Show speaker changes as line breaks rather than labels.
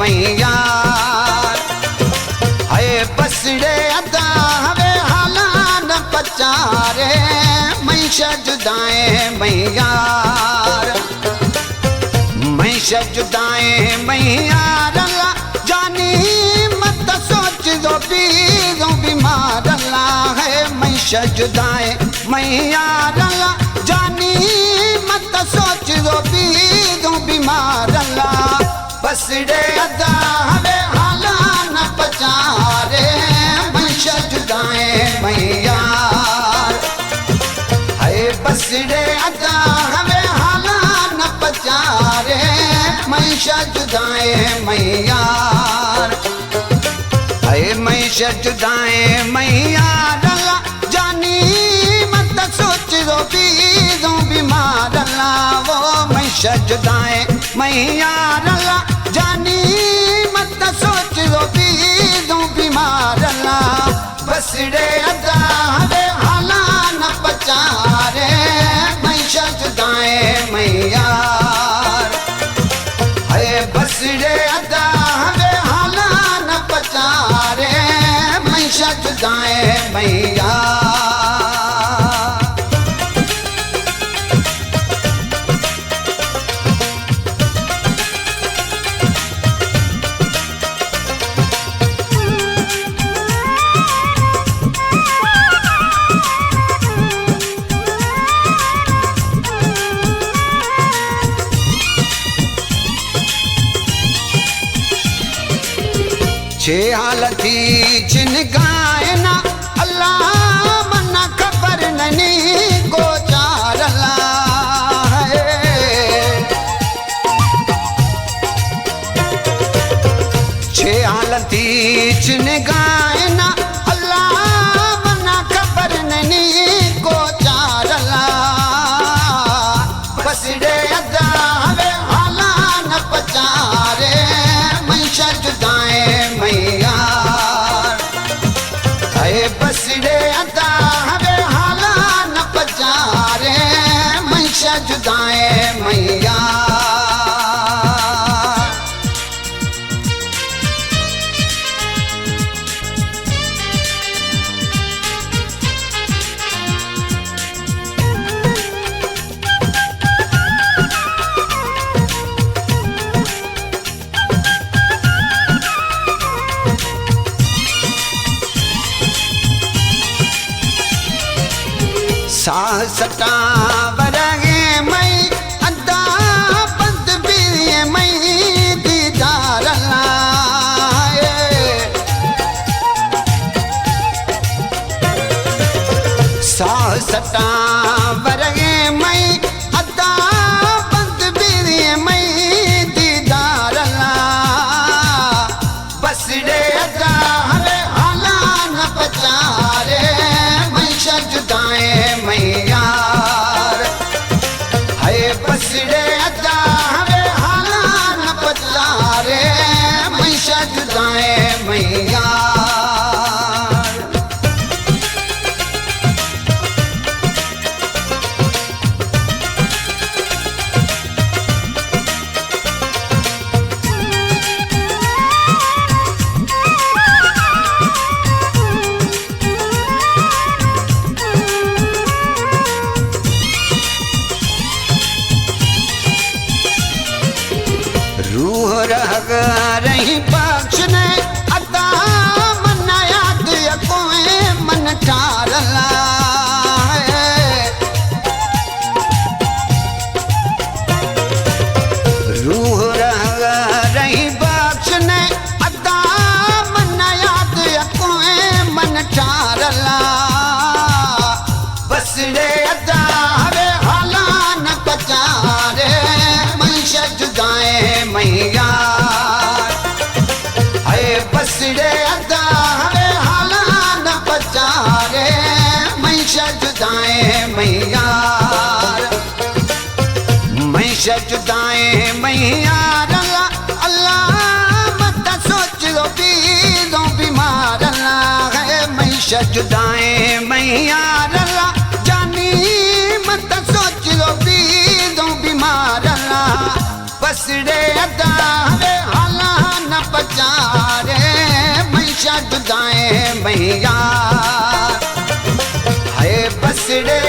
मैया है बसड़े अदा हवे हाला न पचारे मैशा जुदाए मैया मैशा जुदाए मैया अल्लाह जानी मत सोच दो बीमार अल्लाह है मैशा जुदाए मैया अल्लाह जानी मत सोच दो बीमार अल्लाह बसड़े अदा हवे हाला न पचारे मैशा जुदाए मैया है बसड़े अदा हवे हाला न पचारे मैशा जुदाए मैया है मैशा जुदाए मैया अल्लाह जानी मत सोच दो बीमार अल्लाह वो मैशा जुदाए मैया अल्लाह जानी मत सोच दो बीमार अल्लाह बसड़े अदा हवे हाला न पचारे मैशा जुदाए मैया है बसड़े अदा हवे हाला न पचारे मैशा जुदाए मैया छे हालती जिन गायना अल्लाह मना खबर नहीं को चार अल्लाह छे हालती जिन गायना अल्लाह मना खबर नहीं को चार अल्लाह बसड़े अदा हवे हाला न पचारे मैशा जुदाए मैया है बसड़े अदा हवे हाला न पचारे मैशा जुदाए मैया साह सटावरगे मई अदा बंद बीए मई दीदार अल्लाह साह सटावरगे मई अदा बंद बीए मई दीदार अल्लाह बसड़े अदा हवे हाला न पचारे मैशा जुदाए मैया है बसड़े अदा हवे हाला न पचारे मैशा जुदाए मैया रूह रह रही बख्श ने अदा मना याद कोए मन ठार रूह रह रही बख्श ने अदा मना याद कोए मन ठार बसड़े अदा हवे हाला न पचारे मैशा जुदाए मैया है बसड़े अदा हवे हाला न पचारे मैशा जुदाए मैया मैशा जुदाए मैया अल्लाह मत सोच दो बीमार अल्लाह है मैशा जुदाए मैया अल्लाह जानी मत सोच दो बीमार अल्लाह बसड़े अदा हवे हाला न पई यार, हाय बसड़े